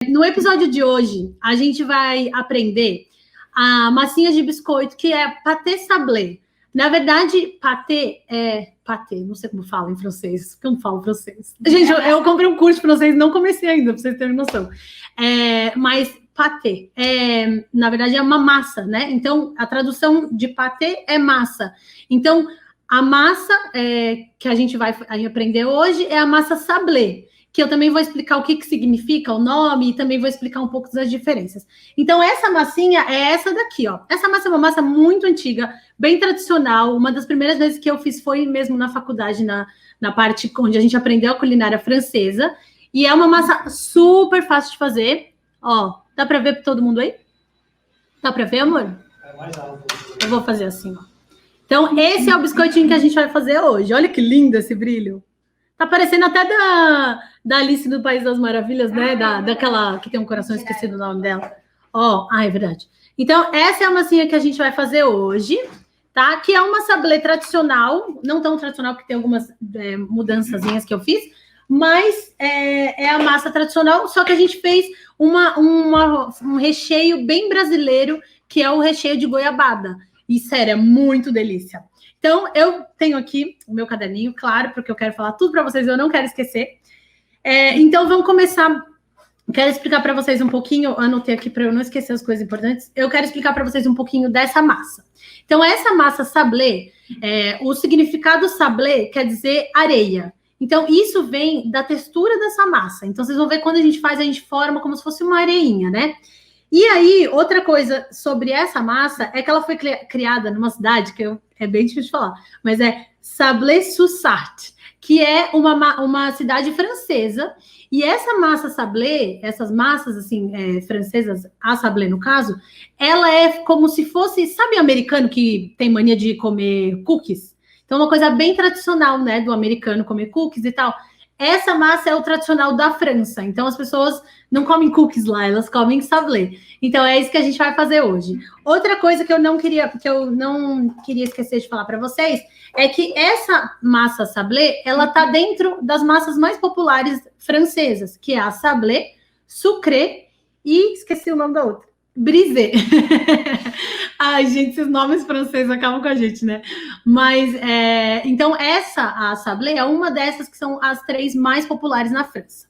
No episódio de hoje, a gente vai aprender a massinha de biscoito, que é pâté sablé. Na verdade, pâté é pâté, não sei como fala em francês, porque eu não falo francês. Gente, eu comprei um curso de francês, não comecei ainda, para vocês terem noção. Mas pâté, na verdade, é uma massa, né? Então, a tradução de pâté é massa. Então, a massa que a gente vai aprender hoje é a massa sablé, que eu também vou explicar o que significa o nome e também vou explicar um pouco das diferenças. Então, essa massinha é essa daqui, ó. Essa massa é uma massa muito antiga, bem tradicional. Uma das primeiras vezes que eu fiz foi mesmo na faculdade, na parte onde a gente aprendeu a culinária francesa. E é uma massa super fácil de fazer. Ó, dá para ver para todo mundo aí? Dá para ver, amor? É mais alto. Eu vou fazer assim, ó. Então, esse é o biscoitinho que a gente vai fazer hoje. Olha que lindo esse brilho. Tá parecendo até da Alice do País das Maravilhas, né? Daquela que tem um coração, esquecido o nome dela. Ó, é verdade. Então, essa é a massinha que a gente vai fazer hoje, tá? Que é uma sablé tradicional, não tão tradicional, porque tem algumas mudançazinhas que eu fiz, mas é a massa tradicional, só que a gente fez um recheio bem brasileiro, que é o recheio de goiabada. E, sério, é muito delícia. Então, eu tenho aqui o meu caderninho, claro, porque eu quero falar tudo para vocês, eu não quero esquecer. Então, vamos começar. Quero explicar para vocês um pouquinho, anotei aqui para eu não esquecer as coisas importantes. Eu quero explicar para vocês um pouquinho dessa massa. Então, essa massa sablé, o significado sablé quer dizer areia. Então, isso vem da textura dessa massa. Então, vocês vão ver quando a gente faz, a gente forma como se fosse uma areinha, né? E aí, outra coisa sobre essa massa é que ela foi criada numa cidade que é bem difícil de falar, mas é Sablé-sur-Sarthe, que é uma cidade francesa. E essa massa sablé, essas massas assim francesas, a sablé no caso, ela é como se fosse, sabe, americano que tem mania de comer cookies? Então, uma coisa bem tradicional, né, do americano comer cookies e tal. Essa massa é o tradicional da França. Então, as pessoas não comem cookies lá, elas comem sablé. Então, é isso que a gente vai fazer hoje. Outra coisa que eu não queria esquecer de falar para vocês é que essa massa sablé, ela tá dentro das massas mais populares francesas, que é a sablé, sucré e esqueci o nome da outra. Brisé. Ai, gente, esses nomes franceses acabam com a gente, né? Mas, então, a sablé é uma dessas que são as 3 mais populares na França,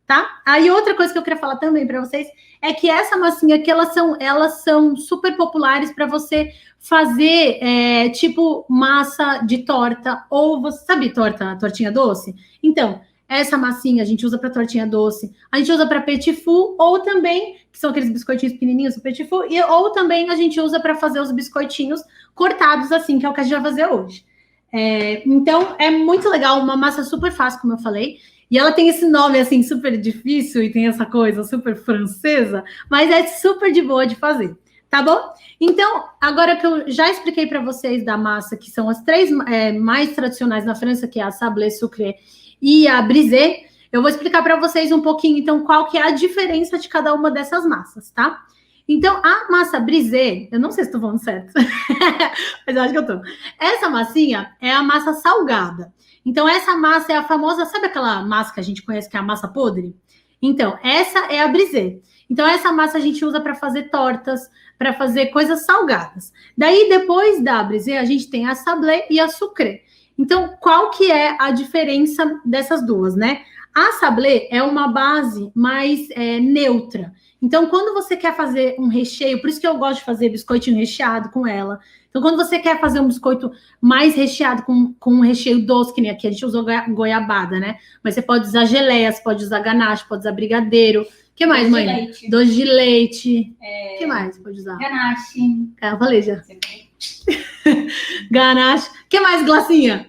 tá? Aí, outra coisa que eu queria falar também para vocês é que essa massinha aqui, elas são super populares para você fazer, tipo, massa de torta, ou você sabe tortinha doce? Então, essa massinha a gente usa para tortinha doce, a gente usa para petit four, ou também, que são aqueles biscoitinhos pequenininhos, o petit four, ou também a gente usa para fazer os biscoitinhos cortados assim, que é o que a gente vai fazer hoje. Então, é muito legal, uma massa super fácil, como eu falei, e ela tem esse nome, assim, super difícil, e tem essa coisa super francesa, mas é super de boa de fazer, tá bom? Então, agora que eu já expliquei para vocês da massa, que são as 3 mais tradicionais na França, que é a sablé, sucré e a brisé, eu vou explicar para vocês um pouquinho, então, qual que é a diferença de cada uma dessas massas, tá? Então, a massa brisé, eu não sei se estou falando certo, mas eu acho que eu tô. Essa massinha é a massa salgada. Então, essa massa é a famosa, sabe aquela massa que a gente conhece que é a massa podre? Então, essa é a brisé. Então, essa massa a gente usa para fazer tortas, para fazer coisas salgadas. Daí, depois da brisé, a gente tem a sablé e a sucré. Então, qual que é a diferença dessas duas, né? A sablé é uma base mais neutra. Então, quando você quer fazer um recheio, por isso que eu gosto de fazer biscoitinho recheado com ela. Então, quando você quer fazer um biscoito mais recheado com um recheio doce, que nem aqui, a gente usou goiabada, né? Mas você pode usar geleia, você pode usar ganache, pode usar brigadeiro. O que mais, mãe? Doce de leite. O que mais pode usar? Ganache. Eu falei já. Ganache. O que mais, Glacinha?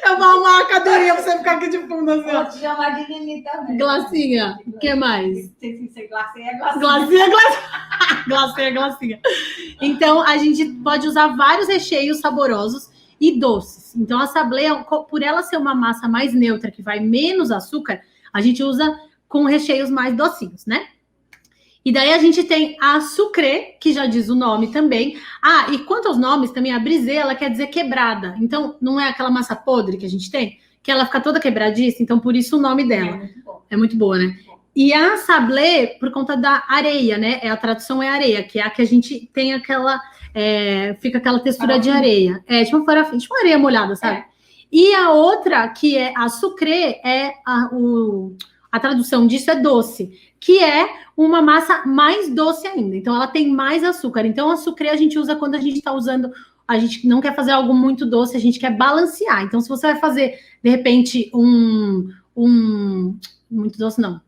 Eu vou arrumar uma cadeirinha pra você ficar aqui de fundo assim, ó. Pode chamar de Lili também. Glacinha. O que mais? Glacinha é glacinha. Glacinha é glacinha. Então, a gente pode usar vários recheios saborosos e doces. Então, a sablé, por ela ser uma massa mais neutra, que vai menos açúcar, a gente usa com recheios mais docinhos, né? E daí a gente tem a sucré, que já diz o nome também. E quanto aos nomes também, a brisé, ela quer dizer quebrada. Então, não é aquela massa podre que a gente tem? que ela fica toda quebradiça, então por isso o nome dela. muito bom. É muito boa, né? E a sablé, por conta da areia, né? A tradução é areia, que é a que a gente tem aquela... fica aquela textura de areia. Tipo uma areia molhada, sabe? E a outra, que é a sucré, a tradução disso é doce, que é uma massa mais doce ainda. Então, ela tem mais açúcar. Então, a sucré a gente usa quando a gente está usando... A gente não quer fazer algo muito doce, a gente quer balancear. Então, se você vai fazer, de repente, muito doce, não.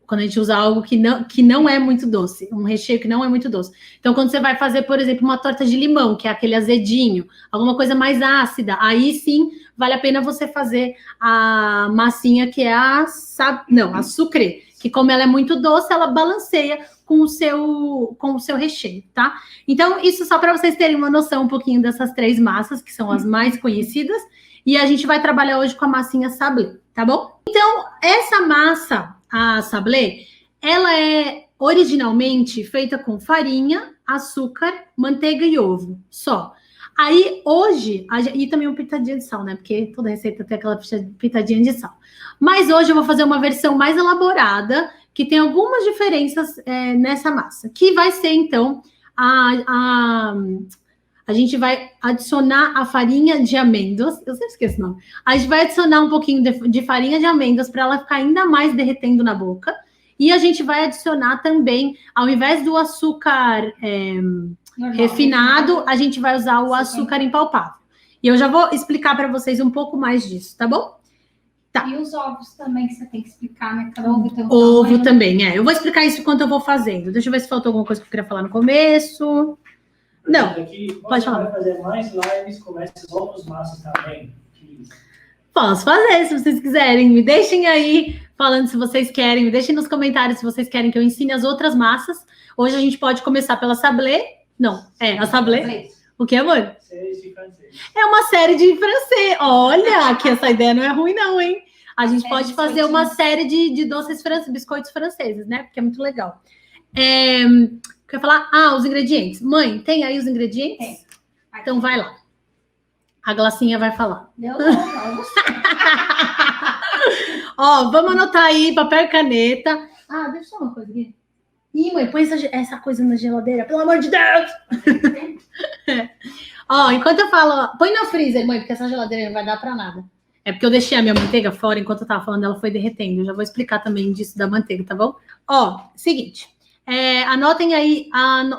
Quando a gente usa algo que não é muito doce, um recheio que não é muito doce. Então, quando você vai fazer, por exemplo, uma torta de limão, que é aquele azedinho, alguma coisa mais ácida, aí sim vale a pena você fazer a massinha que é a sucré, que como ela é muito doce, ela balanceia com o seu recheio, tá? Então, isso só para vocês terem uma noção um pouquinho dessas 3 massas, que são as mais conhecidas, e a gente vai trabalhar hoje com a massinha sablé, tá bom? Então, essa massa, a sablé, ela é originalmente feita com farinha, açúcar, manteiga e ovo, só. Aí, hoje, e também uma pitadinha de sal, né? Porque toda receita tem aquela pitadinha de sal. Mas hoje eu vou fazer uma versão mais elaborada, que tem algumas diferenças nessa massa, que vai ser, então, a gente vai adicionar a farinha de amêndoas, eu sempre esqueço o nome. A gente vai adicionar um pouquinho de farinha de amêndoas para ela ficar ainda mais derretendo na boca. E a gente vai adicionar também, ao invés do açúcar refinado, a gente vai usar o açúcar impalpável. E eu já vou explicar para vocês um pouco mais disso, tá bom? Tá. E os ovos também, que você tem que explicar, né? Cada ovo tem um Ovo tamanho, também, Eu vou explicar isso enquanto eu vou fazendo. Deixa eu ver se faltou alguma coisa que eu queria falar no começo. Não, Aqui, pode falar. Vai fazer mais lives com essas outras massas também. Posso fazer, se vocês quiserem. Me deixem aí falando se vocês querem. Me deixem nos comentários se vocês querem que eu ensine as outras massas. Hoje a gente pode começar pela sablé. Não, a sablé. O que, amor? É uma série de francês. Olha, que essa ideia não é ruim não, hein? A gente pode fazer uma série de doces biscoitos franceses, né? Porque é muito legal. Quer falar? Os ingredientes. Mãe, tem aí os ingredientes? Tem. Então vai lá. A Glacinha vai falar. Não. Ó, vamos anotar aí, papel e caneta. Deixa eu só uma coisa aqui. Ih, mãe, põe essa coisa na geladeira, pelo amor de Deus! Ó, enquanto eu falo, põe no freezer, mãe, porque essa geladeira não vai dar pra nada. É porque eu deixei a minha manteiga fora, enquanto eu tava falando, ela foi derretendo. Eu já vou explicar também disso da manteiga, tá bom? Ó, seguinte. Anotem aí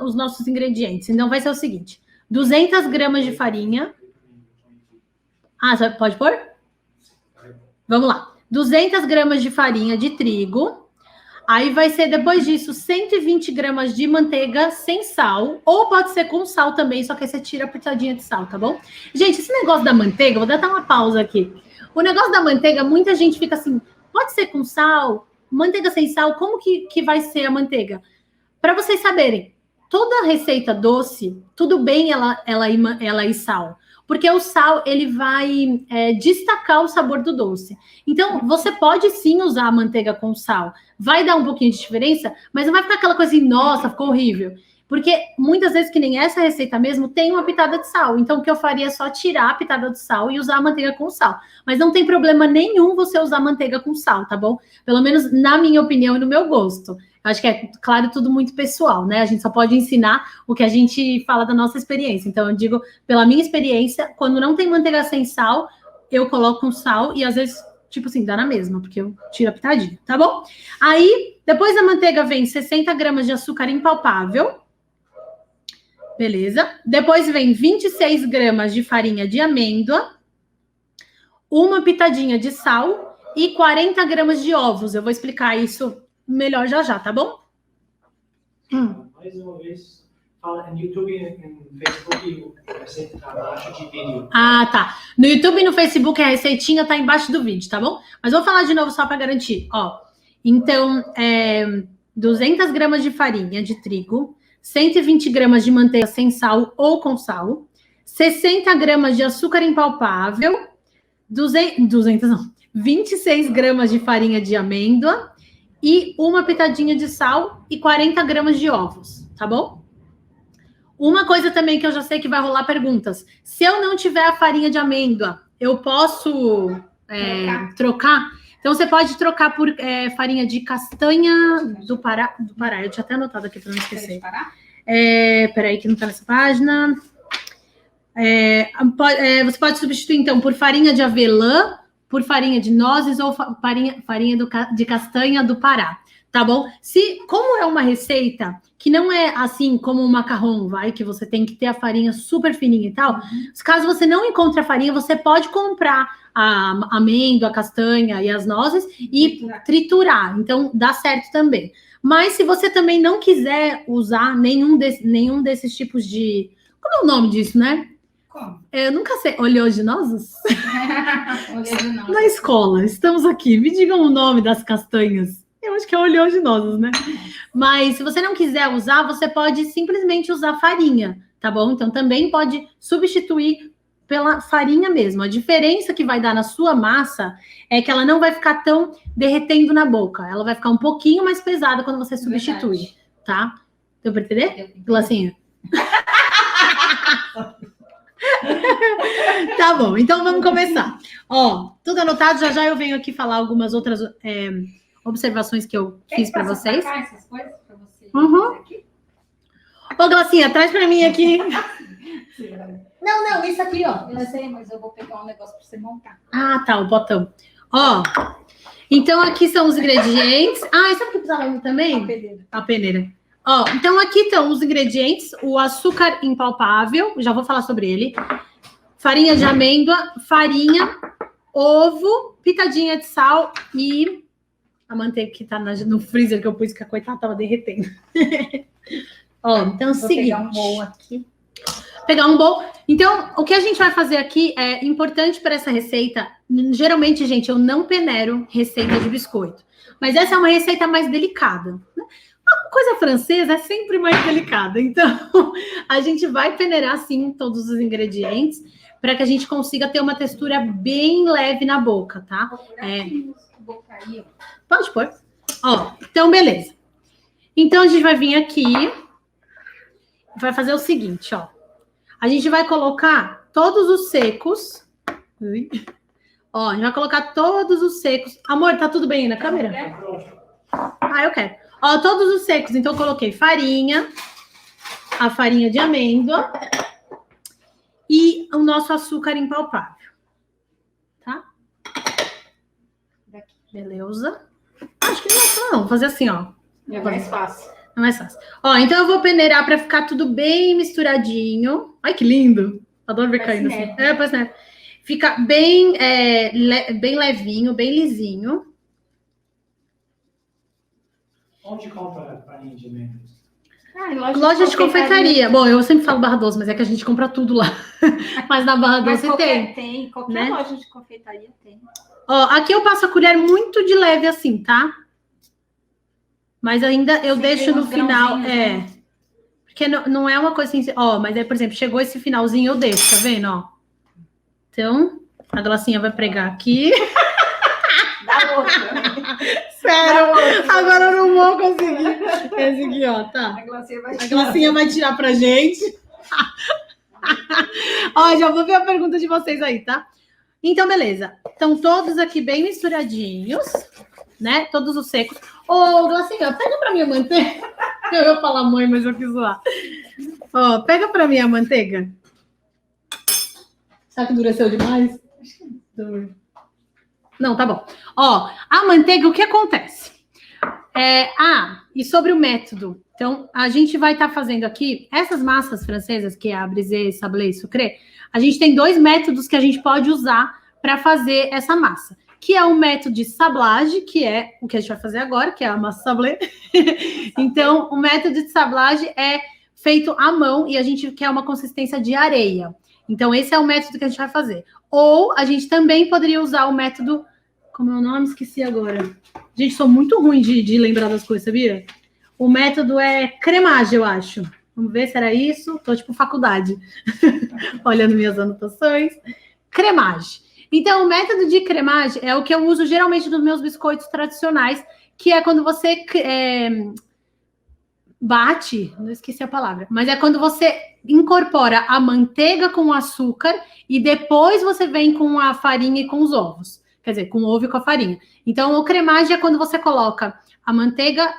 os nossos ingredientes. Então, vai ser o seguinte. 200 gramas de farinha. Pode pôr? Vamos lá. 200 gramas de farinha de trigo. Aí vai ser, depois disso, 120 gramas de manteiga sem sal. Ou pode ser com sal também, só que aí você tira a pitadinha de sal, tá bom? Gente, esse negócio da manteiga, vou dar até uma pausa aqui. O negócio da manteiga, muita gente fica assim, pode ser com sal? Manteiga sem sal, como que vai ser a manteiga? Para vocês saberem, toda receita doce, tudo bem ela ir sal. Porque o sal, ele vai destacar o sabor do doce. Então, você pode sim usar a manteiga com sal. Vai dar um pouquinho de diferença, mas não vai ficar aquela coisa assim, nossa, ficou horrível. Porque muitas vezes, que nem essa receita mesmo, tem uma pitada de sal. Então, o que eu faria é só tirar a pitada de sal e usar a manteiga com sal. Mas não tem problema nenhum você usar manteiga com sal, tá bom? Pelo menos na minha opinião e no meu gosto. Acho que é, claro, tudo muito pessoal, né? A gente só pode ensinar o que a gente fala da nossa experiência. Então, eu digo, pela minha experiência, quando não tem manteiga sem sal, eu coloco um sal e, às vezes, tipo assim, dá na mesma, porque eu tiro a pitadinha, tá bom? Aí, depois da manteiga vem 60 gramas de açúcar impalpável. Beleza? Depois vem 26 gramas de farinha de amêndoa, uma pitadinha de sal e 40 gramas de ovos. Eu vou explicar isso melhor já, tá bom? Mais uma vez, fala no YouTube e no Facebook, a receita está abaixo de vídeo. Tá. No YouTube e no Facebook a receitinha tá embaixo do vídeo, tá bom? Mas vou falar de novo só para garantir. Ó, então, 200 gramas de farinha de trigo, 120 gramas de manteiga sem sal ou com sal, 60 gramas de açúcar impalpável, 26 gramas de farinha de amêndoa, e uma pitadinha de sal e 40 gramas de ovos, tá bom? Uma coisa também que eu já sei que vai rolar perguntas. Se eu não tiver a farinha de amêndoa, eu posso trocar. Então, você pode trocar por farinha de castanha do Pará. Eu tinha até anotado aqui para não esquecer. Peraí, que não está nessa página. Você pode substituir, então, por farinha de avelã, por farinha de nozes ou farinha de castanha do Pará. Tá bom? Como é uma receita que não é assim como um macarrão, que você tem que ter a farinha super fininha e tal. Caso você não encontre a farinha, você pode comprar a amêndoa, a castanha e as nozes e triturar. Então, dá certo também. Mas se você também não quiser usar nenhum desses tipos de... Como é o nome disso, né? Como? Eu nunca sei. Oleaginosos? Oleaginosos. Na escola, estamos aqui. Me digam o nome das castanhas. Eu acho que é oleaginosos, né? Mas se você não quiser usar, você pode simplesmente usar farinha, tá bom? Então também pode substituir pela farinha mesmo. A diferença que vai dar na sua massa é que ela não vai ficar tão derretendo na boca. Ela vai ficar um pouquinho mais pesada quando você substitui, tá? Deu para entender? Glacinha? Tá bom, então vamos começar. Ó, tudo anotado, já eu venho aqui falar algumas outras observações que eu fiz para vocês. Essas coisas pra você aqui? Ô, Glacinha, traz para mim aqui. Não, isso aqui, ó. Eu sei, mas eu vou pegar um negócio para você montar. Ah, tá, o botão. Ó, então aqui são os ingredientes. Ah, e sabe o que precisava também? A peneira. Ó, então aqui estão os ingredientes, o açúcar impalpável, já vou falar sobre ele, farinha de amêndoa, farinha, ovo, pitadinha de sal e a manteiga que tá no freezer que eu pus, que a coitada tava derretendo. Ó, então é o seguinte. Pegar um bowl aqui. Pegar um bowl. Então, o que a gente vai fazer aqui é importante para essa receita. Geralmente, gente, eu não peneiro receita de biscoito, mas essa é uma receita mais delicada, né? A coisa francesa é sempre mais delicada. Então, a gente vai peneirar, sim, todos os ingredientes para que a gente consiga ter uma textura bem leve na boca, tá? Pode pôr. Ó, então, beleza. Então, a gente vai vir aqui e vai fazer o seguinte, ó. A gente vai colocar todos os secos. Ó, a gente vai colocar todos os secos. Amor, tá tudo bem aí na câmera? Ah, eu quero. Ó, todos os secos. Então, eu coloquei farinha, a farinha de amêndoa e o nosso açúcar impalpável. Tá? Beleza. Acho que não. Vou fazer assim, ó. É mais fácil. É mais fácil. Ó, então eu vou peneirar para ficar tudo bem misturadinho. Ai, que lindo. Adoro ver caindo assim. Parece neve. Fica bem, bem levinho, bem lisinho. Onde compra farinha de amêndoas? Loja de confeitaria. Bom, eu sempre falo Barra Doce, mas é que a gente compra tudo lá. Mas na Barra Doce tem. Qualquer loja de confeitaria tem. Ó, aqui eu passo a colher muito de leve assim, tá? Mas ainda eu deixo no final. Né? Porque não é uma coisa assim. Ó, mas aí, por exemplo, chegou esse finalzinho, eu deixo, tá vendo? Ó. Então, a Glacinha vai pregar aqui. Dá outra. Sério, agora eu não vou conseguir. Esse aqui, ó, tá. A Glacinha vai tirar pra gente. Ó, já vou ver a pergunta de vocês aí, tá? Então, beleza. Estão todos aqui bem misturadinhos, né? Todos os secos. Ô, Glacinha, pega pra mim a manteiga. Eu ia falar mãe, mas eu quis zoar. Ó, pega pra mim a manteiga. Será que endureceu demais? Não, tá bom. Ó, a manteiga, o que acontece? E sobre o método. Então, a gente vai estar fazendo aqui, essas massas francesas, que é a brisée, sablé e sucré, a gente tem 2 métodos que a gente pode usar para fazer essa massa. Que é o método de sablage, que é o que a gente vai fazer agora, que é a massa sablé. Então, o método de sablage é feito à mão e a gente quer uma consistência de areia. Então, esse é o método que a gente vai fazer. Ou a gente também poderia usar o método... Como é o nome? Esqueci agora. Gente, sou muito ruim de lembrar das coisas, sabia? O método é cremage, eu acho. Vamos ver se era isso. Tô tipo faculdade. Olhando minhas anotações. Cremage. Então, o método de cremage é o que eu uso geralmente nos meus biscoitos tradicionais, que é quando você bate, não esqueci a palavra, mas é quando você incorpora a manteiga com o açúcar e depois você vem com a farinha e com os ovos. Quer dizer, com o ovo e com a farinha. Então, o cremage é quando você coloca a manteiga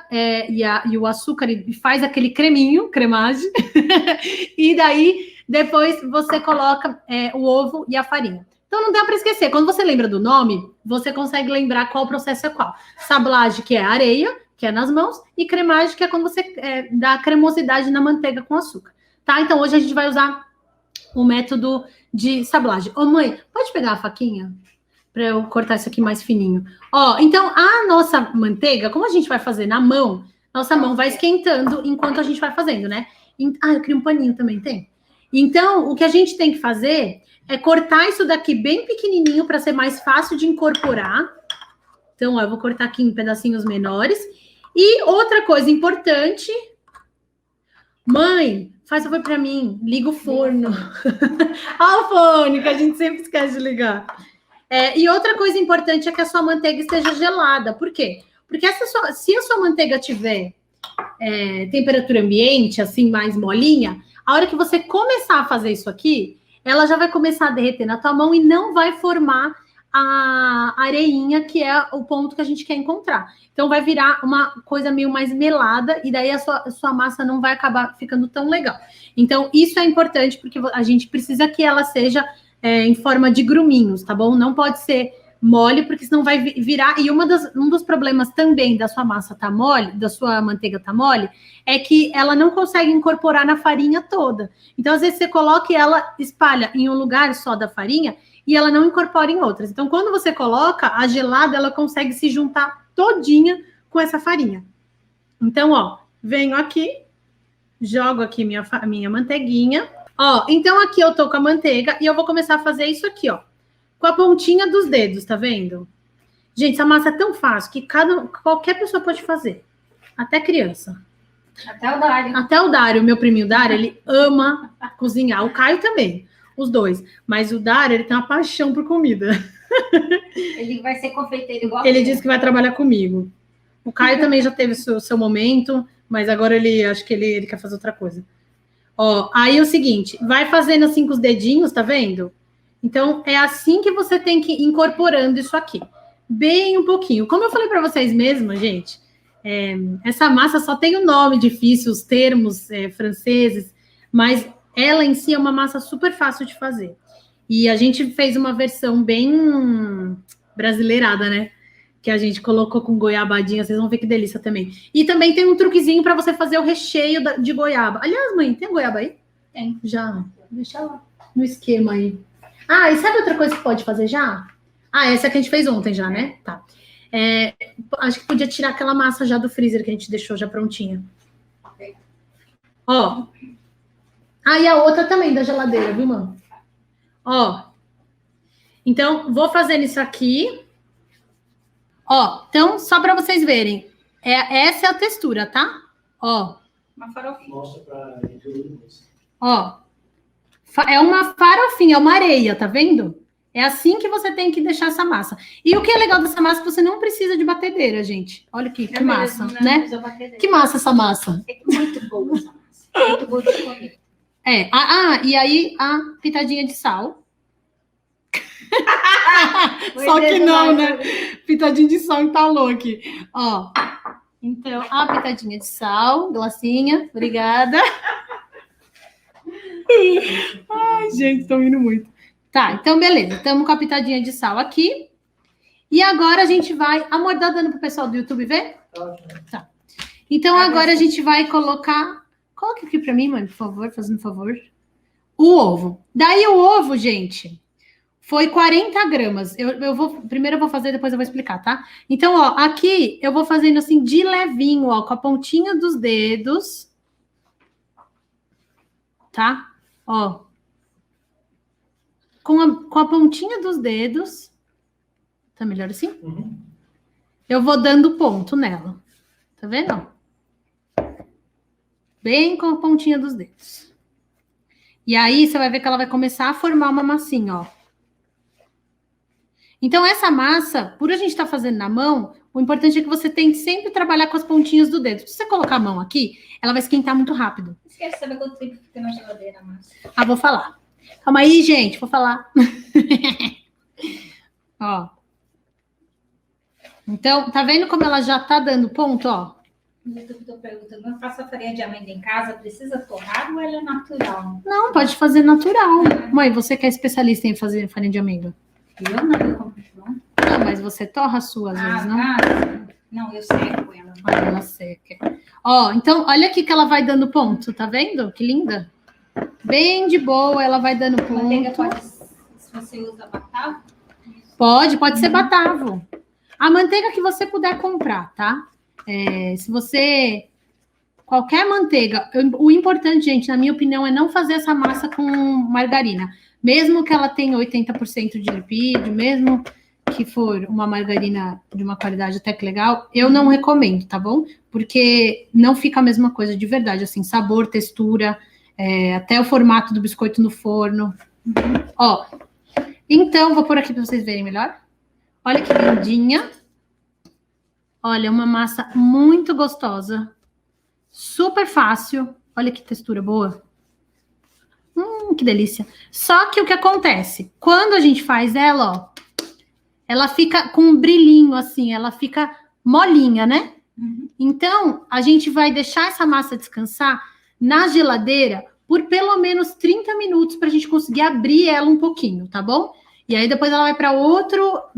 e o açúcar e faz aquele creminho, cremage. E daí, depois, você coloca o ovo e a farinha. Então, não dá para esquecer. Quando você lembra do nome, você consegue lembrar qual processo é qual. Sablage, que é areia, que é nas mãos, e cremage, que é quando você dá cremosidade na manteiga com açúcar. Tá? Então, hoje a gente vai usar o método de sablage. Ô, mãe, pode pegar a faquinha? Para eu cortar isso aqui mais fininho. Ó, então, a nossa manteiga, como a gente vai fazer na mão, nossa mão vai esquentando enquanto a gente vai fazendo, né? Eu queria um paninho também, tem? Então, o que a gente tem que fazer é cortar isso daqui bem pequenininho para ser mais fácil de incorporar. Então, ó, eu vou cortar aqui em pedacinhos menores. E outra coisa importante... Mãe, faz favor para mim, liga o forno. Olha o fone, que a gente sempre esquece de ligar. E outra coisa importante é que a sua manteiga esteja gelada. Por quê? Porque se a sua manteiga tiver temperatura ambiente, assim, mais molinha, a hora que você começar a fazer isso aqui, ela já vai começar a derreter na tua mão e não vai formar a areinha, que é o ponto que a gente quer encontrar. Então, vai virar uma coisa meio mais melada e daí a sua massa não vai acabar ficando tão legal. Então, isso é importante porque a gente precisa que ela seja em forma de gruminhos, tá bom? Não pode ser mole, porque senão vai virar. E um dos problemas também da sua massa tá mole, da sua manteiga tá mole, é que ela não consegue incorporar na farinha toda. Então, às vezes, você coloca e ela espalha em um lugar só da farinha e ela não incorpora em outras. Então, quando você coloca, a gelada, ela consegue se juntar todinha com essa farinha. Então, ó, venho aqui, jogo aqui minha manteiguinha. Ó, então aqui eu tô com a manteiga e eu vou começar a fazer isso aqui, ó. Com a pontinha dos dedos, tá vendo? Gente, essa massa é tão fácil que qualquer pessoa pode fazer. Até criança. Até o Dário. Até o Dário, meu priminho Dário, ele ama cozinhar. O Caio também, os dois. Mas o Dário, ele tem uma paixão por comida. Ele vai ser confeiteiro igual Ele disse que vai trabalhar comigo. O Caio também já teve seu momento, mas agora acho que ele quer fazer outra coisa. Ó, aí é o seguinte, vai fazendo assim com os dedinhos, tá vendo? Então, é assim que você tem que ir incorporando isso aqui. Bem um pouquinho. Como eu falei para vocês mesmo, gente, essa massa só tem o nome difícil, os termos franceses, mas ela em si é uma massa super fácil de fazer. E a gente fez uma versão bem brasileirada, né? Que a gente colocou com goiabadinha, vocês vão ver que delícia também. E também tem um truquezinho para você fazer o recheio de goiaba. Aliás, mãe, tem goiaba aí? Tem. Já. Deixa lá no esquema aí. Ah, e sabe outra coisa que pode fazer já? Ah, essa que a gente fez ontem já, né? Tá. Acho que podia tirar aquela massa já do freezer que a gente deixou já prontinha. Ó. Ah, e a outra também da geladeira, viu, mãe? Ó. Então, vou fazendo isso aqui. Ó, então, só para vocês verem, essa é a textura, tá? Ó. Uma farofinha. Mostra para YouTube. Ó. É uma farofinha, é uma areia, tá vendo? É assim que você tem que deixar essa massa. E o que é legal dessa massa é que você não precisa de batedeira, gente. Olha aqui, que massa, né? Que massa essa massa. É muito boa essa massa. É muito boa de comer. E aí a pitadinha de sal. Só que não, né? Pitadinha de sal entalou aqui. Ó, então, a pitadinha de sal, glacinha, obrigada. Ai, gente, tô rindo muito. Tá, então beleza. Estamos com a pitadinha de sal aqui. E agora a gente vai... Amor, dá dando pro pessoal do YouTube ver? Tá. Então agora a gente vai colocar... Coloca aqui pra mim, mãe, por favor, fazendo favor. O ovo. Daí o ovo, gente... Foi 40 gramas. Primeiro eu vou fazer, depois eu vou explicar, tá? Então, ó, aqui eu vou fazendo assim de levinho, ó, com a pontinha dos dedos. Tá? Ó. Com a pontinha dos dedos. Tá melhor assim? Uhum. Eu vou dando ponto nela. Tá vendo? Bem com a pontinha dos dedos. E aí, você vai ver que ela vai começar a formar uma massinha, ó. Então, essa massa, por a gente estar fazendo na mão, o importante é que você tente sempre trabalhar com as pontinhas do dedo. Se você colocar a mão aqui, ela vai esquentar muito rápido. Esquece de saber quanto tempo fica na geladeira a massa. Ah, vou falar. Calma aí, gente, vou falar. Ó. Então, tá vendo como ela já tá dando ponto, ó? No YouTube tô perguntando, eu faço a farinha de amêndoa em casa, precisa torrar ou ela é natural? Não, pode fazer natural. Mãe, você que é especialista em fazer farinha de amêndoa. Eu não, eu compro pronto. Não, mas você torra a sua às vezes, não? Não, eu seco ela. Olha, ela seca. Ó, então, olha aqui que ela vai dando ponto, tá vendo? Que linda. Bem de boa, ela vai dando ponto. Manteiga pode, se você usa batata? Pode ser batavo. A manteiga que você puder comprar, tá? Se você... Qualquer manteiga. O importante, gente, na minha opinião, é não fazer essa massa com margarina. Mesmo que ela tenha 80% de lipídio, mesmo que for uma margarina de uma qualidade até que legal, eu não recomendo, tá bom? Porque não fica a mesma coisa de verdade, assim, sabor, textura, até o formato do biscoito no forno. Ó, então, vou pôr aqui para vocês verem melhor. Olha que lindinha. Olha, uma massa muito gostosa. Super fácil. Olha que textura boa. Que delícia. Só que o que acontece? Quando a gente faz ela, ó, ela fica com um brilhinho, assim, ela fica molinha, né? Então, a gente vai deixar essa massa descansar na geladeira por pelo menos 30 minutos para a gente conseguir abrir ela um pouquinho, tá bom? E aí depois ela vai para outra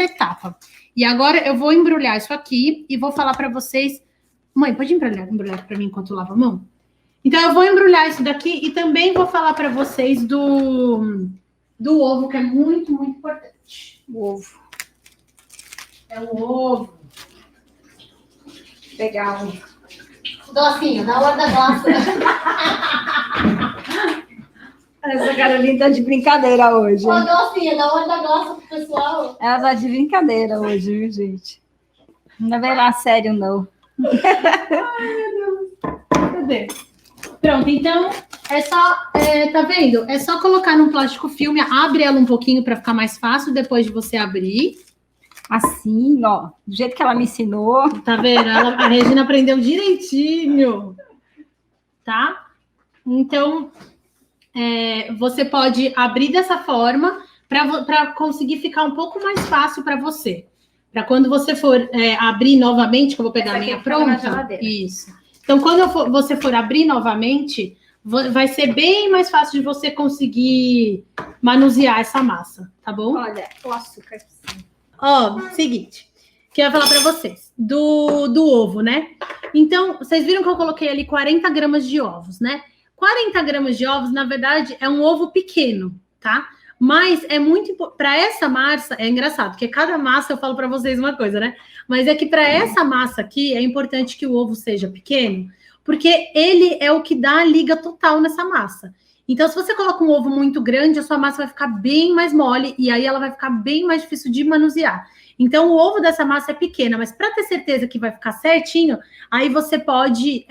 etapa. E agora eu vou embrulhar isso aqui e vou falar para vocês. Mãe, pode embrulhar para mim enquanto eu lavo a mão? Então eu vou embrulhar isso daqui e também vou falar para vocês do ovo, que é muito, muito importante. O ovo. É o ovo. Legal. Docinho, na hora da glaça. Essa Carolina tá de brincadeira hoje. Ô, Docinho, na hora da glaça pro pessoal. Ela tá de brincadeira hoje, viu, gente? Não vai lá sério, não. Ai, meu Deus. Cadê? Pronto, então é só, tá vendo? É só colocar num plástico filme, abre ela um pouquinho para ficar mais fácil depois de você abrir. Assim, ó, do jeito que ela me ensinou. Tá vendo? A Regina aprendeu direitinho, tá? Então, você pode abrir dessa forma para conseguir ficar um pouco mais fácil para você. Para quando você for abrir novamente, que eu vou pegar a minha pronta. Isso. Então, quando você for abrir novamente, vai ser bem mais fácil de você conseguir manusear essa massa, tá bom? Olha, o açúcar. Sim. Ó, seguinte, que eu ia falar para vocês do ovo, né? Então, vocês viram que eu coloquei ali 40 gramas de ovos, né? 40 gramas de ovos, na verdade, é um ovo pequeno, tá? Mas é muito para essa massa, é engraçado, porque cada massa eu falo para vocês uma coisa, né? Mas é que para essa massa aqui é importante que o ovo seja pequeno, porque ele é o que dá a liga total nessa massa. Então, se você coloca um ovo muito grande, a sua massa vai ficar bem mais mole e aí ela vai ficar bem mais difícil de manusear. Então, o ovo dessa massa é pequena, mas para ter certeza que vai ficar certinho, aí você pode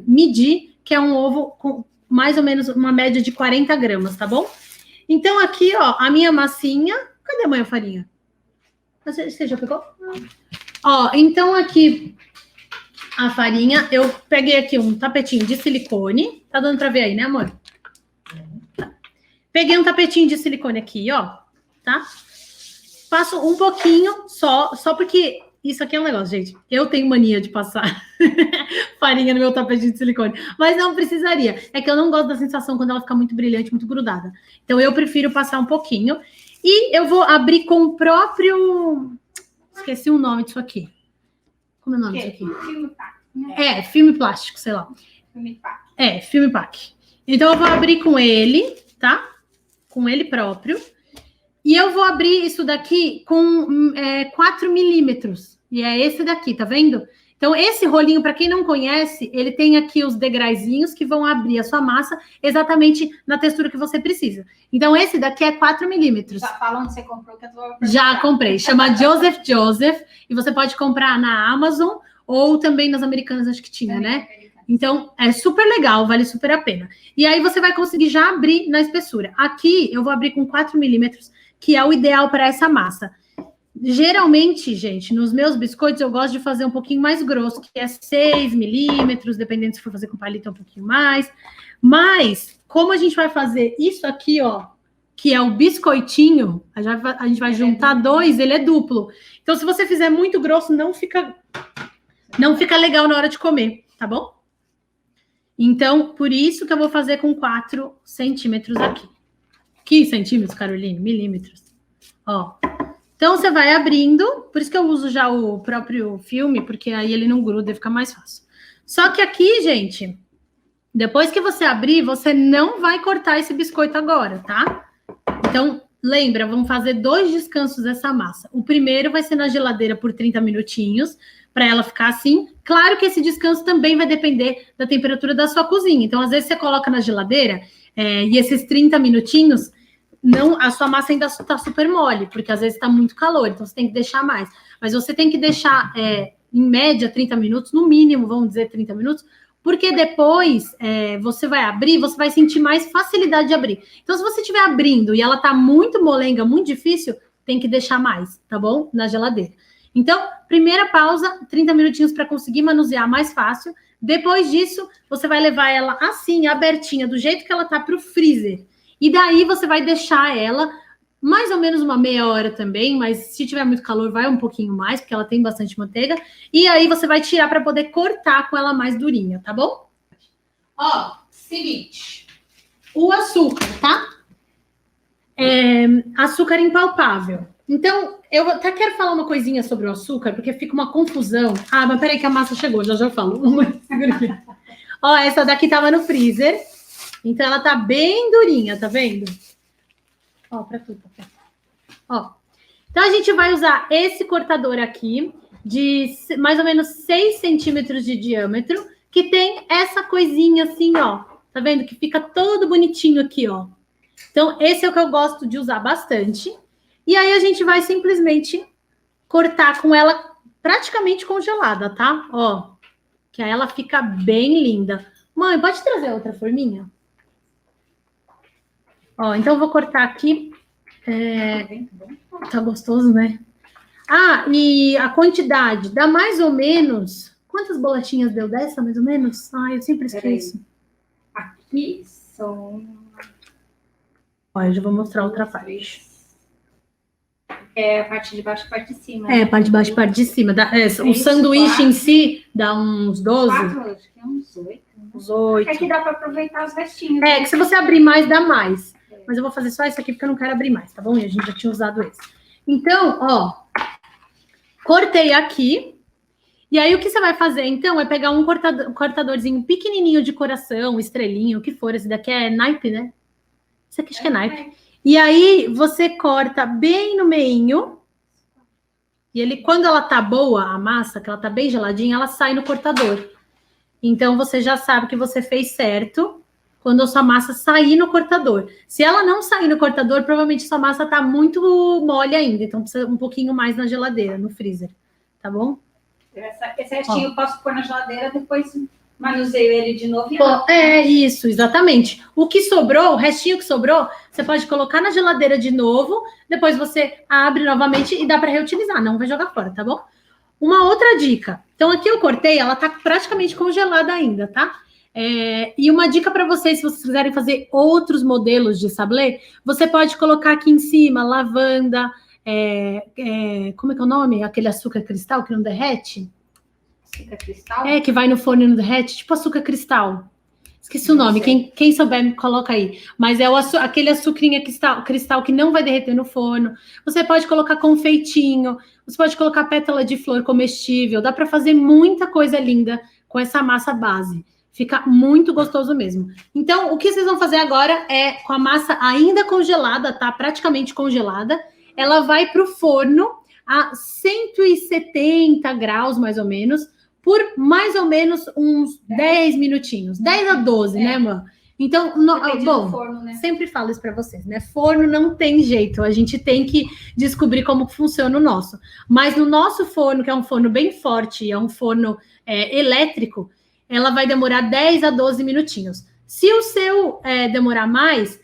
medir, que é um ovo com mais ou menos uma média de 40 gramas, tá bom? Então, aqui, ó, a minha massinha... Cadê a mãe a farinha? Você já pegou? Ó, então aqui a farinha, eu peguei aqui um tapetinho de silicone. Tá dando pra ver aí, né, amor? Peguei um tapetinho de silicone aqui, ó, tá? Passo um pouquinho só porque isso aqui é um negócio, gente. Eu tenho mania de passar farinha no meu tapetinho de silicone, mas não precisaria. É que eu não gosto da sensação quando ela fica muito brilhante, muito grudada. Então, eu prefiro passar um pouquinho. E eu vou abrir com o próprio... Esqueci o nome disso aqui. Como é o nome disso aqui? Filme pack. Filme plástico, sei lá. Filme pack. Filme pack. Então, eu vou abrir com ele, tá? Com ele próprio. E eu vou abrir isso daqui com 4 milímetros. E é esse daqui, tá vendo? Então, esse rolinho, para quem não conhece, ele tem aqui os degraizinhos que vão abrir a sua massa exatamente na textura que você precisa. Então, esse daqui é 4 milímetros. Já fala onde você comprou que eu tô... Já comprei. Chama Joseph. E você pode comprar na Amazon ou também nas Americanas, acho que tinha, né? Então, é super legal, vale super a pena. E aí, você vai conseguir já abrir na espessura. Aqui, eu vou abrir com 4 milímetros, que é o ideal para essa massa. Geralmente, gente, nos meus biscoitos eu gosto de fazer um pouquinho mais grosso, que é 6 milímetros, dependendo se for fazer com palito é um pouquinho mais. Mas, como a gente vai fazer isso aqui, ó, que é o biscoitinho, a gente vai juntar dois, ele é duplo. Então, se você fizer muito grosso, não fica legal na hora de comer, tá bom? Então, por isso que eu vou fazer com 4 centímetros aqui. Que centímetros, Caroline? Milímetros. Ó. Então, você vai abrindo, por isso que eu uso já o próprio filme, porque aí ele não gruda e fica mais fácil. Só que aqui, gente, depois que você abrir, você não vai cortar esse biscoito agora, tá? Então, lembra, vamos fazer 2 descansos dessa massa. O primeiro vai ser na geladeira por 30 minutinhos, para ela ficar assim. Claro que esse descanso também vai depender da temperatura da sua cozinha. Então, às vezes, você coloca na geladeira e esses 30 minutinhos, a sua massa ainda está super mole, porque às vezes está muito calor, então você tem que deixar mais. Mas você tem que deixar, em média, 30 minutos, no mínimo, vamos dizer 30 minutos, porque depois você vai abrir, você vai sentir mais facilidade de abrir. Então, se você estiver abrindo e ela está muito molenga, muito difícil, tem que deixar mais, tá bom? Na geladeira. Então, primeira pausa, 30 minutinhos para conseguir manusear mais fácil. Depois disso, você vai levar ela assim, abertinha, do jeito que ela tá para o freezer. E daí você vai deixar ela mais ou menos uma meia hora também, mas se tiver muito calor, vai um pouquinho mais, porque ela tem bastante manteiga. E aí você vai tirar para poder cortar com ela mais durinha, tá bom? Ó, seguinte. O açúcar, tá? Açúcar impalpável. Então, eu até quero falar uma coisinha sobre o açúcar, porque fica uma confusão. Ah, mas peraí que a massa chegou, já falo. Ó, essa daqui tava no freezer. Então, ela tá bem durinha, tá vendo? Ó, pra tudo. Ó. Então, a gente vai usar esse cortador aqui, de mais ou menos 6 centímetros de diâmetro, que tem essa coisinha assim, ó. Tá vendo? Que fica todo bonitinho aqui, ó. Então, esse é o que eu gosto de usar bastante. E aí, a gente vai simplesmente cortar com ela praticamente congelada, tá? Ó, que aí ela fica bem linda. Mãe, pode trazer outra forminha? Ó, então eu vou cortar aqui. Tá gostoso, né? Ah, e a quantidade dá mais ou menos... Quantas bolachinhas deu dessa, mais ou menos? Ah, eu sempre esqueço. Aqui são... Ó, eu já vou mostrar outra parte. É a parte de baixo e a parte de cima. É, parte de baixo e parte de cima. O sanduíche em si dá uns 12. 4, acho que é uns 8. Uns 8. É que dá para aproveitar os restinhos. É, que se você abrir mais, dá mais. Mas eu vou fazer só esse aqui, porque eu não quero abrir mais, tá bom? E a gente já tinha usado esse. Então, ó, cortei aqui. E aí, o que você vai fazer, então, é pegar um cortadorzinho pequenininho de coração, estrelinho, o que for. Esse daqui é naipe, né? Esse aqui acho que é naipe. E aí, você corta bem no meinho. E ele, quando ela tá boa, a massa, que ela tá bem geladinha, ela sai no cortador. Então, você já sabe que você fez certo quando a sua massa sair no cortador. Se ela não sair no cortador, provavelmente sua massa tá muito mole ainda. Então, precisa um pouquinho mais na geladeira, no freezer. Tá bom? Esse restinho eu posso pôr na geladeira, depois manuseio ele de novo. Isso, exatamente. O que sobrou, o restinho que sobrou, você pode colocar na geladeira de novo, depois você abre novamente e dá para reutilizar, não vai jogar fora, tá bom? Uma outra dica. Então, aqui eu cortei, ela tá praticamente congelada ainda, tá? E uma dica para vocês, se vocês quiserem fazer outros modelos de sablé, você pode colocar aqui em cima lavanda, como é que é o nome? Aquele açúcar cristal que não derrete? Açúcar cristal? Que vai no forno e não derrete, tipo açúcar cristal. Esqueci o nome, quem souber, coloca aí. Mas é aquele açucrinha cristal que não vai derreter no forno. Você pode colocar confeitinho, você pode colocar pétala de flor comestível. Dá para fazer muita coisa linda com essa massa base. Fica muito gostoso mesmo. Então, o que vocês vão fazer agora é, com a massa ainda congelada, tá? Praticamente congelada, ela vai para o forno a 170 graus, mais ou menos, por mais ou menos uns 10 minutinhos. 10 a 12, né, mãe? Então, bom, forno, né? Sempre falo isso para vocês, né? Forno não tem jeito, a gente tem que descobrir como funciona o nosso. Mas no nosso forno, que é um forno bem forte, é um forno elétrico, ela vai demorar 10 a 12 minutinhos. Se o seu demorar mais,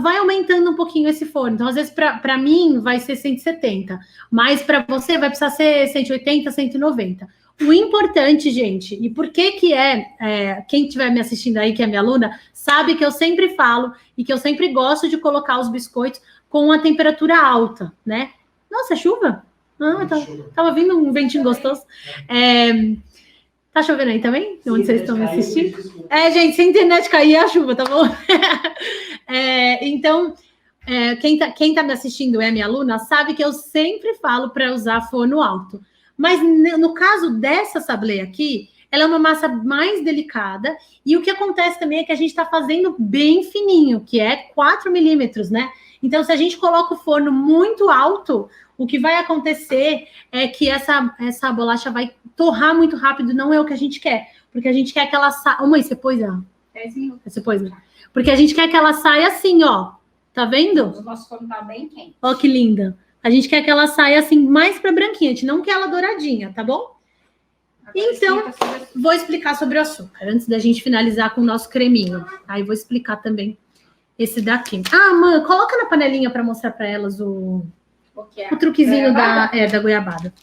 vai aumentando um pouquinho esse forno. Então, às vezes, para mim, vai ser 170. Mas para você, vai precisar ser 180, 190. O importante, gente, e por que quem estiver me assistindo aí, que é minha aluna, sabe que eu sempre falo e que eu sempre gosto de colocar os biscoitos com a temperatura alta, né? Nossa, é chuva? Ah, tava vindo um ventinho gostoso. Tá chovendo aí também? Onde vocês estão me assistindo? Gente, se a internet cair, é a chuva, tá bom? Então, quem tá me assistindo é minha aluna, sabe que eu sempre falo para usar forno alto. Mas no caso dessa sablé aqui, ela é uma massa mais delicada, e o que acontece também é que a gente está fazendo bem fininho, que é 4 milímetros, né? Então, se a gente coloca o forno muito alto, o que vai acontecer é que essa bolacha vai torrar muito rápido, não é o que a gente quer. Porque a gente quer que ela saia... Mãe, você pôs, ó. 10 minutos. Você pôs, né? Porque a gente quer que ela saia assim, ó. Tá vendo? O nosso forno tá bem quente. Ó, que linda. A gente quer que ela saia assim, mais pra branquinha. A gente não quer ela douradinha, tá bom? Então, vou explicar sobre o açúcar, antes da gente finalizar com o nosso creminho. Aí vou explicar também esse daqui. Ah, mãe, coloca na panelinha para mostrar para elas o truquezinho da goiabada.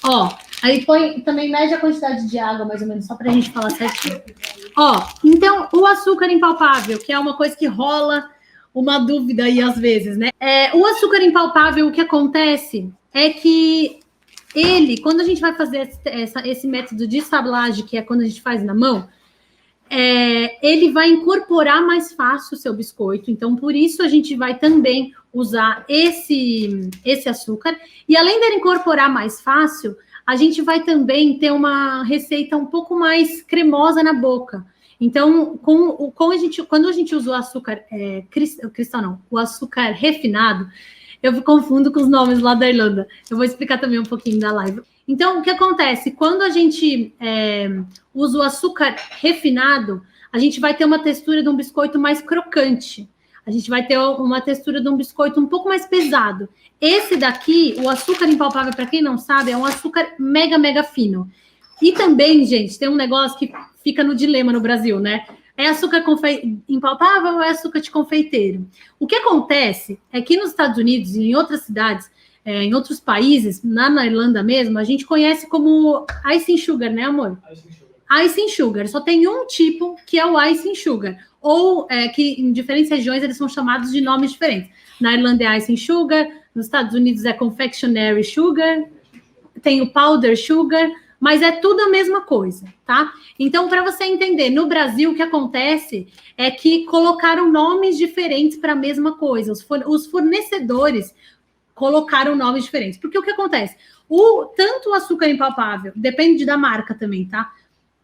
Ó, aí põe, também mede a quantidade de água, mais ou menos, só para a gente falar certinho. Ó, então, o açúcar impalpável, que é uma coisa que rola uma dúvida aí às vezes, né? O açúcar impalpável, o que acontece é que quando a gente vai fazer esse método de sablagem, que é quando a gente faz na mão, ele vai incorporar mais fácil o seu biscoito. Então, por isso, a gente vai também usar esse açúcar. E além dele incorporar mais fácil, a gente vai também ter uma receita um pouco mais cremosa na boca. Então, quando a gente usa o açúcar cristal, não, o açúcar refinado, eu me confundo com os nomes lá da Irlanda. Eu vou explicar também um pouquinho da live. Então, o que acontece? Quando a gente usa o açúcar refinado, a gente vai ter uma textura de um biscoito mais crocante. A gente vai ter uma textura de um biscoito um pouco mais pesado. Esse daqui, o açúcar impalpável, para quem não sabe, é um açúcar mega, mega fino. E também, gente, tem um negócio que fica no dilema no Brasil, né? É açúcar impalpável ou é açúcar de confeiteiro? O que acontece é que nos Estados Unidos e em outras cidades, em outros países, na Irlanda mesmo, a gente conhece como icing sugar, né, amor? Icing sugar. Só tem um tipo que é o icing sugar. Ou que em diferentes regiões eles são chamados de nomes diferentes. Na Irlanda é icing sugar, nos Estados Unidos é confectionery sugar, tem o powder sugar, mas é tudo a mesma coisa, tá? Então, para você entender, no Brasil, o que acontece é que colocaram nomes diferentes para a mesma coisa. Os fornecedores colocaram nomes diferentes. Porque o que acontece? Tanto o açúcar impalpável, depende da marca também, tá?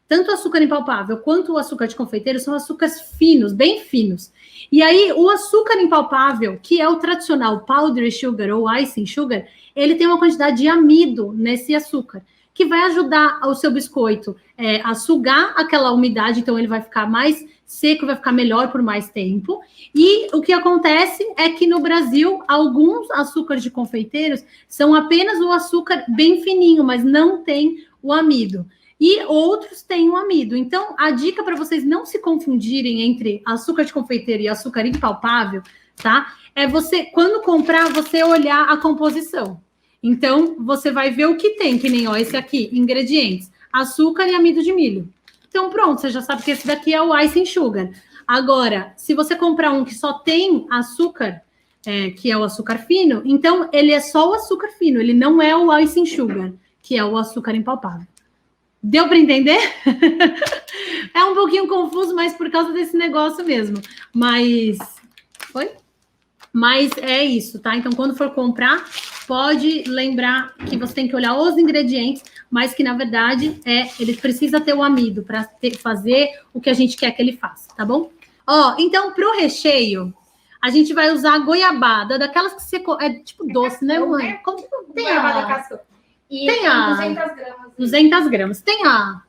Tanto o açúcar impalpável quanto o açúcar de confeiteiro são açúcares finos, bem finos. E aí, o açúcar impalpável, que é o tradicional powdery sugar ou icing sugar, ele tem uma quantidade de amido nesse açúcar, que vai ajudar o seu biscoito a sugar aquela umidade, então ele vai ficar mais seco, vai ficar melhor por mais tempo. E o que acontece é que no Brasil, alguns açúcares de confeiteiros são apenas o açúcar bem fininho, mas não tem o amido. E outros têm o amido. Então, a dica para vocês não se confundirem entre açúcar de confeiteiro e açúcar impalpável, tá? É você, quando comprar, você olhar a composição. Então, você vai ver o que tem, que nem, ó, esse aqui, ingredientes, açúcar e amido de milho. Então, pronto, você já sabe que esse daqui é o icing sugar. Agora, se você comprar um que só tem açúcar, que é o açúcar fino, então ele é só o açúcar fino, ele não é o icing sugar, que é o açúcar impalpável. Deu para entender? É um pouquinho confuso, mas por causa desse negócio mesmo. Mas é isso, tá? Então, quando for comprar, pode lembrar que você tem que olhar os ingredientes, mas que, na verdade, ele precisa ter o amido para fazer o que a gente quer que ele faça, tá bom? Ó, então, para o recheio, a gente vai usar goiabada, daquelas que você... É tipo doce, né, mãe? Como tem Goiabada a... casca. E Tem a... 200 gramas. 200 gramas. Tem a...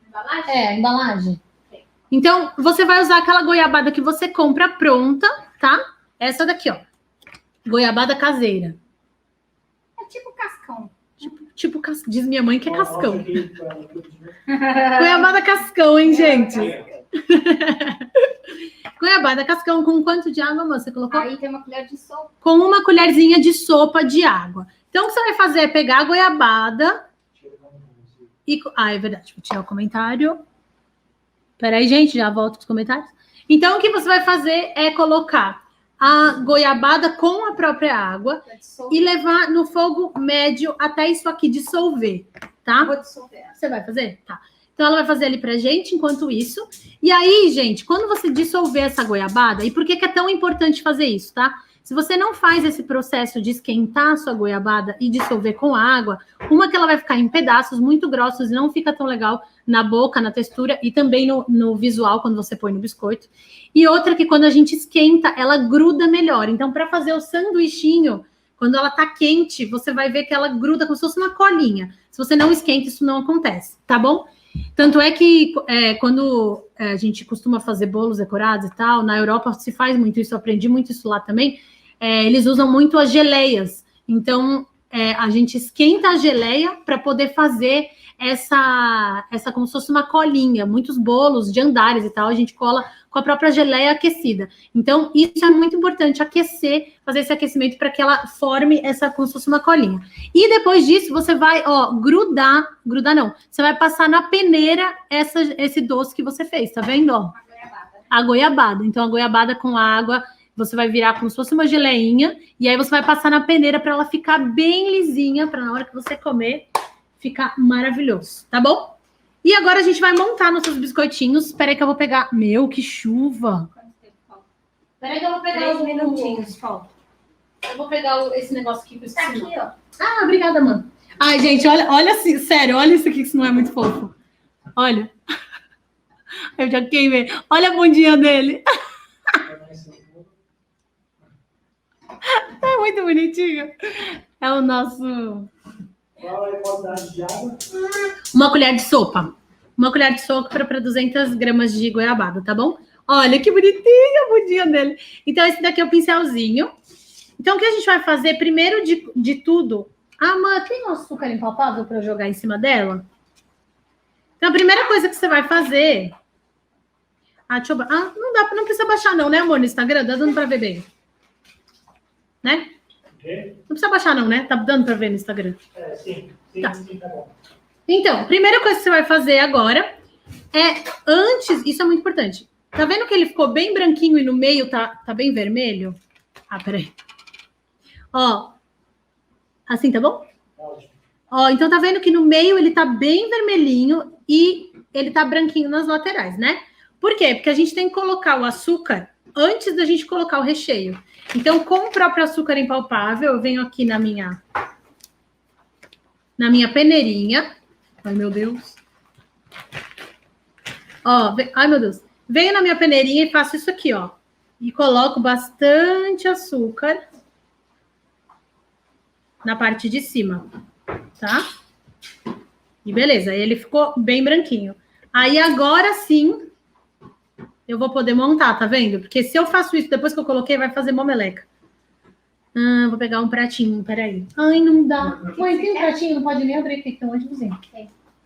Embalagem? A embalagem. Tem. Então, você vai usar aquela goiabada que você compra pronta, tá? Essa daqui, ó. Goiabada caseira. É tipo cascão. Diz minha mãe que é cascão. Goiabada cascão, hein, gente? goiabada cascão com quanto de água você colocou? Aí tem uma colher de sopa. Com uma colherzinha de sopa de água. Então, o que você vai fazer é pegar a goiabada e... Ah, é verdade. Vou tirar o comentário. Peraí, gente, já volto com os comentários. Então, o que você vai fazer é colocar a goiabada com a própria água e levar no fogo médio até isso aqui dissolver, tá? Vou dissolver. Você vai fazer? Tá. Então, ela vai fazer ali pra gente, enquanto isso. E aí, gente, quando você dissolver essa goiabada, e por que que é tão importante fazer isso, tá? Se você não faz esse processo de esquentar a sua goiabada e dissolver com a água, uma que ela vai ficar em pedaços muito grossos e não fica tão legal na boca, na textura e também no visual quando você põe no biscoito. E outra que quando a gente esquenta, ela gruda melhor. Então, para fazer o sanduichinho, quando ela tá quente, você vai ver que ela gruda como se fosse uma colinha. Se você não esquenta, isso não acontece, tá bom? Tanto é que quando a gente costuma fazer bolos decorados e tal, na Europa se faz muito isso, eu aprendi muito isso lá também, eles usam muito as geleias. Então, a gente esquenta a geleia para poder fazer essa como se fosse uma colinha. Muitos bolos de andares e tal, a gente cola com a própria geleia aquecida. Então, isso é muito importante, aquecer, fazer esse aquecimento para que ela forme essa como se fosse uma colinha. E depois disso, você vai, grudar não, você vai passar na peneira esse doce que você fez, tá vendo, ó? A goiabada. Então, a goiabada com água, você vai virar como se fosse uma geleinha, e aí você vai passar na peneira para ela ficar bem lisinha, para na hora que você comer, ficar maravilhoso, tá bom? E agora a gente vai montar nossos biscoitinhos. Espera aí que eu vou pegar... Meu, que chuva! Espera aí que eu vou pegar 3 minutinhos, falta. Eu vou pegar esse negócio aqui que eu Tá esqueci. aqui, ó. Ah, obrigada, mano. Ai, gente, olha assim, sério, olha isso aqui que isso não é muito fofo. Olha. Eu já queimei. Olha a bundinha dele. É muito bonitinho. É o nosso... Qual é a quantidade de água? Uma colher de sopa. Uma colher de sopa para 200 gramas de goiabada, tá bom? Olha que bonitinha a bundinha dele. Então, esse daqui é o pincelzinho. Então, o que a gente vai fazer, primeiro de tudo... Ah, mãe, tem um açúcar impalpável para eu jogar em cima dela? Então, a primeira coisa que você vai fazer... deixa eu... não precisa baixar não, né, amor, no Instagram? Tá dando para ver bem. Né? Não precisa baixar não, né? Tá dando para ver no Instagram. Sim, Tá. Sim, tá bom. Então, a primeira coisa que você vai fazer agora antes... Isso é muito importante. Tá vendo que ele ficou bem branquinho e no meio tá bem vermelho? Ah, peraí. Ó. Assim, tá bom? Ótimo. Ó, então tá vendo que no meio ele tá bem vermelhinho e ele tá branquinho nas laterais, né? Por quê? Porque a gente tem que colocar o açúcar antes da gente colocar o recheio. Então, com o próprio açúcar impalpável, eu venho aqui na minha peneirinha. Ai, meu Deus. Ó, ai, meu Deus. Venho na minha peneirinha e faço isso aqui, ó. E coloco bastante açúcar na parte de cima, tá? E beleza, aí ele ficou bem branquinho. Aí agora sim, eu vou poder montar, tá vendo? Porque se eu faço isso depois que eu coloquei, vai fazer mó meleca. Vou pegar um pratinho, peraí. Ai, não dá. Mãe, tem um pratinho? Não pode nem abrir aqui, tem um monte de cozinha.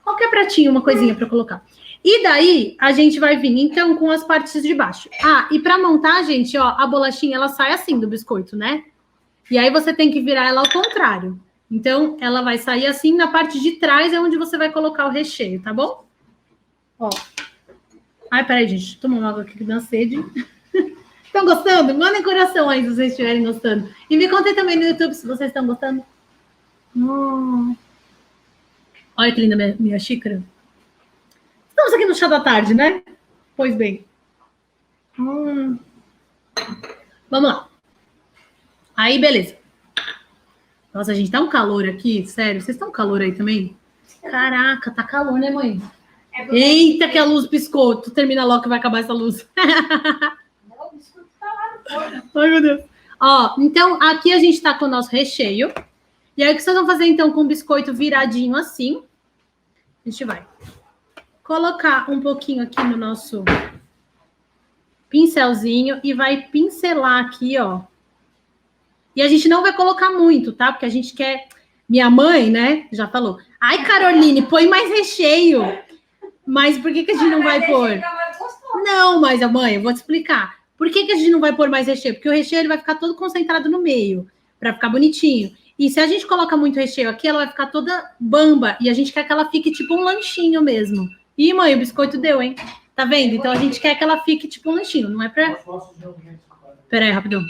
Qualquer pratinho, uma coisinha para colocar. E daí, a gente vai vir, então, com as partes de baixo. E para montar, gente, ó, a bolachinha, ela sai assim do biscoito, né? E aí você tem que virar ela ao contrário. Então, ela vai sair assim, na parte de trás é onde você vai colocar o recheio, tá bom? Ó. Ai, peraí, gente. Toma uma água aqui que dá sede. Estão gostando? Mandem coração aí se vocês estiverem gostando. E me contem também no YouTube se vocês estão gostando. Olha que linda minha xícara. Estamos aqui no chá da tarde, né? Pois bem. Vamos lá. Aí, beleza. Nossa, gente, tá um calor aqui, sério. Vocês estão calor aí também? Caraca, tá calor, né, mãe? Eita, que a luz piscou. Tu termina logo que vai acabar essa luz. Ai, meu Deus. Ó, então, aqui a gente tá com o nosso recheio. E aí, o que vocês vão fazer, então, com o biscoito viradinho assim? A gente vai colocar um pouquinho aqui no nosso pincelzinho e vai pincelar aqui, ó. E a gente não vai colocar muito, tá? Porque a gente quer... Minha mãe, né, já falou. Ai, Caroline, põe mais recheio. Mas por que a gente não vai pôr? Não, mas, mãe, eu vou te explicar. Por que a gente não vai pôr mais recheio? Porque o recheio ele vai ficar todo concentrado no meio, para ficar bonitinho. E se a gente coloca muito recheio aqui, ela vai ficar toda bamba. E a gente quer que ela fique tipo um lanchinho mesmo. Ih, mãe, o biscoito deu, hein? Tá vendo? Então a gente quer que ela fique tipo um lanchinho. Não é pra... Pera aí, rapidão.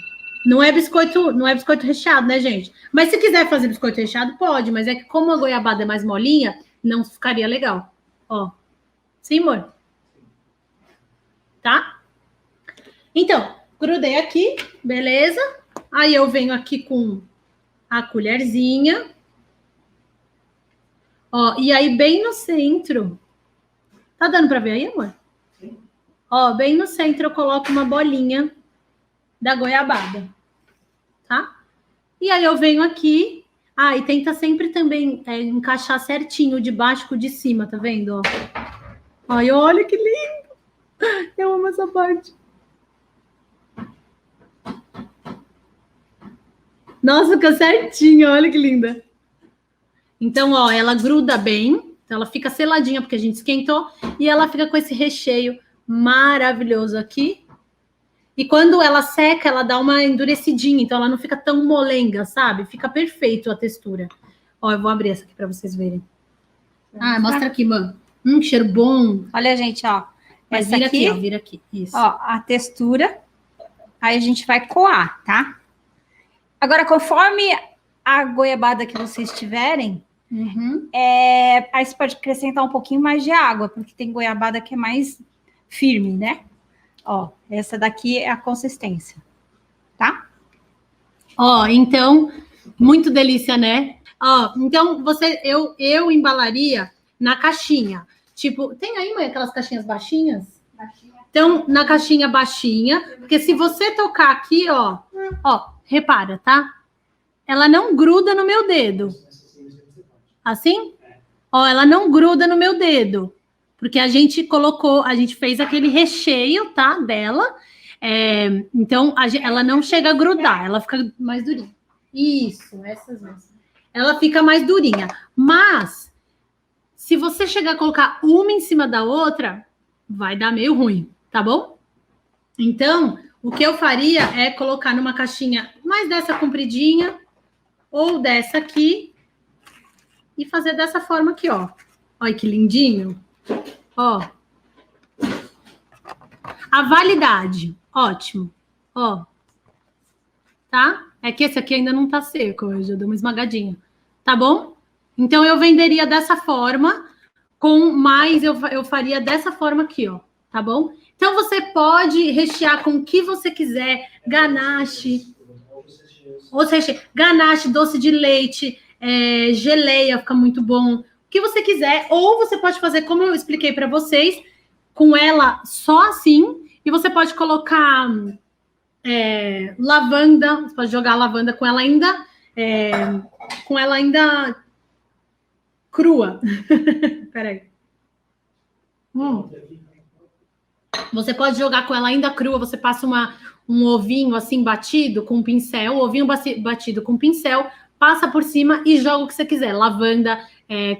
Não é biscoito recheado, né, gente? Mas se quiser fazer biscoito recheado, pode. Mas é que como a goiabada é mais molinha, não ficaria legal. Ó. Sim, amor? Tá? Então, grudei aqui. Beleza? Aí eu venho aqui com a colherzinha. Ó, e aí bem no centro. Tá dando pra ver aí, amor? Sim. Ó, bem no centro eu coloco uma bolinha da goiabada. Tá? E aí eu venho aqui. Ah, e tenta sempre também encaixar certinho de baixo com o de cima, tá vendo? Ó. Ai, olha que lindo! Eu amo essa parte. Nossa, fica certinho, olha que linda. Então, ó, ela gruda bem, então ela fica seladinha porque a gente esquentou e ela fica com esse recheio maravilhoso aqui. E quando ela seca, ela dá uma endurecidinha, então ela não fica tão molenga, sabe? Fica perfeito a textura. Ó, eu vou abrir essa aqui para vocês verem. Ah, mostra aqui, mano. Cheiro bom. Olha, gente, ó. Mas Essa vira aqui, aqui, ó, vira aqui. Isso. Ó, a textura. Aí a gente vai coar, tá? Agora, conforme a goiabada que vocês tiverem, aí você pode acrescentar um pouquinho mais de água, porque tem goiabada que é mais firme, né? Ó, essa daqui é a consistência, tá? Ó, então, muito delícia, né? Ó, então, eu embalaria na caixinha. Tipo, tem aí, mãe, aquelas caixinhas baixinhas? Então, na caixinha baixinha, porque se você tocar aqui, ó, repara, tá? Ela não gruda no meu dedo. Assim? Ó, ela não gruda no meu dedo. Porque a gente fez aquele recheio, tá? Dela. Então, ela não chega a grudar, ela fica mais durinha. Isso, essas mesmas. Ela fica mais durinha. Mas, se você chegar a colocar uma em cima da outra, vai dar meio ruim, tá bom? Então, o que eu faria é colocar numa caixinha mais dessa compridinha ou dessa aqui e fazer dessa forma aqui, ó. Olha que lindinho. Ó. A validade, ótimo. Ó. Tá? É que esse aqui ainda não tá seco, eu já dei uma esmagadinha. Tá bom? Então, eu venderia dessa forma, com mais eu faria dessa forma aqui, ó. Tá bom? Então, você pode rechear com o que você quiser, ganache, ou seja, ganache, doce de leite, geleia, fica muito bom. O que você quiser, ou você pode fazer, como eu expliquei para vocês, com ela só assim, e você pode colocar lavanda, você pode jogar lavanda com ela ainda crua. Peraí. Você pode jogar com ela ainda crua, você passa um ovinho assim batido com um pincel, ovinho batido com pincel, passa por cima e joga o que você quiser. Lavanda,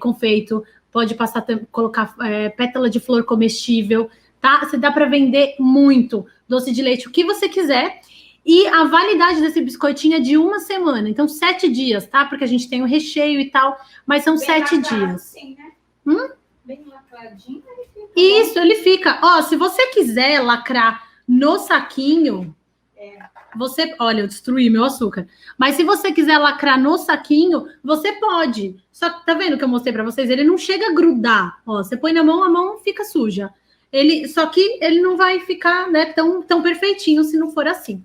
confeito, pode passar, colocar pétala de flor comestível, tá? Você dá para vender muito. Doce de leite, o que você quiser. E a validade desse biscoitinho é de 1 semana. Então, 7 dias, tá? Porque a gente tem o recheio e tal, mas são 7 dias. Assim, né? Bem lacradinho, ele fica. Isso, ele fica. Ó, se você quiser lacrar no saquinho, olha, eu destruí meu açúcar. Mas se você quiser lacrar no saquinho, você pode. Só que tá vendo que eu mostrei para vocês? Ele não chega a grudar. Ó, você põe na mão, a mão fica suja. Só que ele não vai ficar, né, tão perfeitinho se não for assim.